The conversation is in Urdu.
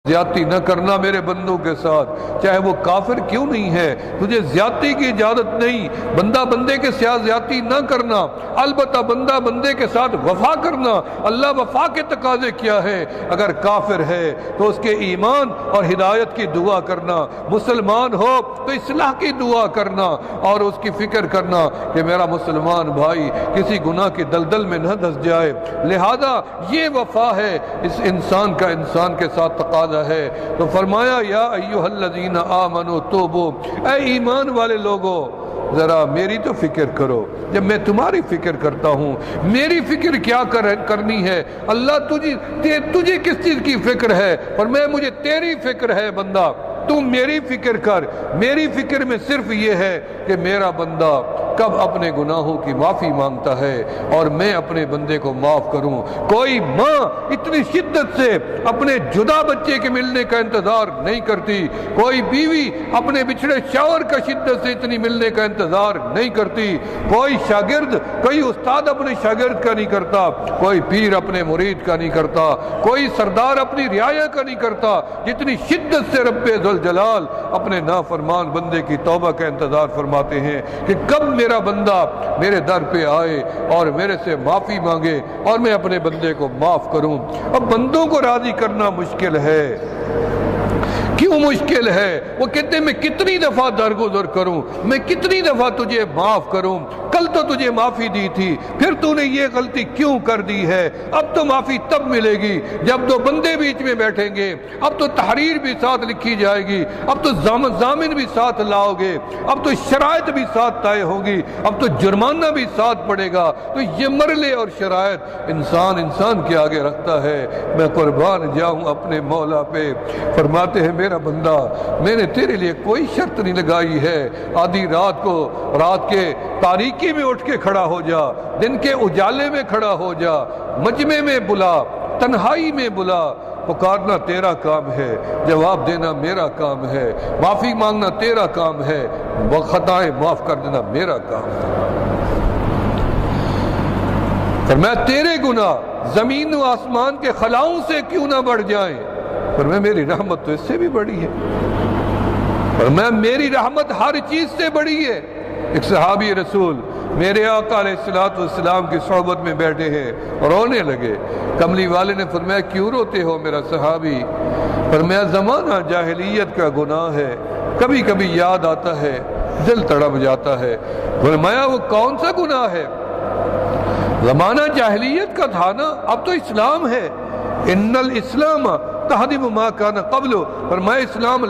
زیادتی نہ کرنا میرے بندوں کے ساتھ، چاہے وہ کافر کیوں نہیں ہے، تجھے زیادتی کی اجازت نہیں۔ بندہ بندے کے ساتھ زیادتی نہ کرنا، البتہ بندہ بندے کے ساتھ وفا کرنا۔ اللہ وفا کے تقاضے کیا ہے؟ اگر کافر ہے تو اس کے ایمان اور ہدایت کی دعا کرنا، مسلمان ہو تو اصلاح کی دعا کرنا اور اس کی فکر کرنا کہ میرا مسلمان بھائی کسی گناہ کی دلدل میں نہ دھس جائے۔ لہذا یہ وفا ہے اس انسان کا انسان کے ساتھ تقاضا ہے۔ تو فرمایا یا ایھا الذین آمنوا توبوا، اے ایمان والے لوگوں ذرا میری تو فکر کرو۔ جب میں تمہاری فکر کرتا ہوں، میری فکر کیا کرنی ہے؟ اللہ تجھے کس چیز کی فکر ہے؟ اور مجھے تیری فکر ہے بندہ، تم میری فکر کر۔ میری فکر میں صرف یہ ہے کہ میرا بندہ کب اپنے گناہوں کی معافی مانگتا ہے اور میں اپنے بندے کو معاف کروں۔ کوئی ماں اتنی شدت سے اپنے جدا بچے کے ملنے کا انتظار نہیں کرتی، کوئی بیوی اپنے بچھڑے شوہر کا شدت سے اتنی ملنے کا انتظار نہیں کرتی، کوئی شاگرد کوئی استاد اپنے شاگرد کا نہیں کرتا، کوئی پیر اپنے مرید کا نہیں کرتا، کوئی سردار اپنی رعایا کا نہیں کرتا، جتنی شدت سے رب ذوالجلال اپنے نافرمان بندے کی توبہ کا انتظار فرماتے ہیں کہ کب میرا بندہ میرے در پہ آئے اور میرے سے معافی مانگے اور میں اپنے بندے کو معاف کروں۔ اب بندوں کو راضی کرنا مشکل ہے۔ کیوں مشکل ہے؟ وہ کہتے ہیں میں کتنی دفعہ درگزر کروں، میں کتنی دفعہ تجھے معاف کروں، کل تو تجھے معافی دی تھی، پھر تو نے یہ غلطی کیوں کر دی ہے؟ اب تو معافی تب ملے گی جب دو بندے بیچ میں بیٹھیں گے، اب تو تحریر بھی ساتھ لکھی جائے گی، اب تو ضامن بھی ساتھ لاؤ گے، اب تو شرائط بھی ساتھ طے ہوگی، اب تو جرمانہ بھی ساتھ پڑے گا۔ تو یہ مرلے اور شرائط انسان کے آگے رکھتا ہے۔ میں قربان جاؤں اپنے مولا پہ۔ فرماتے ہیں میرا بندہ میں نے تیرے لیے کوئی شرط نہیں لگائی ہے، آدھی رات کو رات کے تاریکی میں اٹھ کے کھڑا ہو جا، دن کے اجالے میں کھڑا ہو جا، مجمع میں بلا، تنہائی میں بلا، پکارنا تیرا کام ہے، جواب دینا میرا کام ہے، معافی مانگنا تیرا کام ہے، خطائیں معاف کر دینا میرا کام ہے۔ فرمایا تیرے گناہ زمین و آسمان کے خلاؤں سے کیوں نہ بڑھ جائیں، فرمایا میری رحمت تو اس سے بھی بڑی ہے، فرمایا میری رحمت ہر چیز سے بڑی ہے۔ ایک صحابی رسول میرے آقا علیہ السلام کی صحبت میں بیٹھے ہیں، رونے لگے۔ کملی والے نے فرمایا کیوں روتے ہو میرا صحابی؟ فرمایا زمانہ جاہلیت کا گناہ ہے، کبھی کبھی یاد آتا ہے، دل تڑپ جاتا ہے۔ فرمایا وہ کون سا گناہ ہے؟ زمانہ جاہلیت کا تھا نا، اب تو اسلام ہے۔ ان الاسلام تہدم ما کان قبل، فرمایا اسلام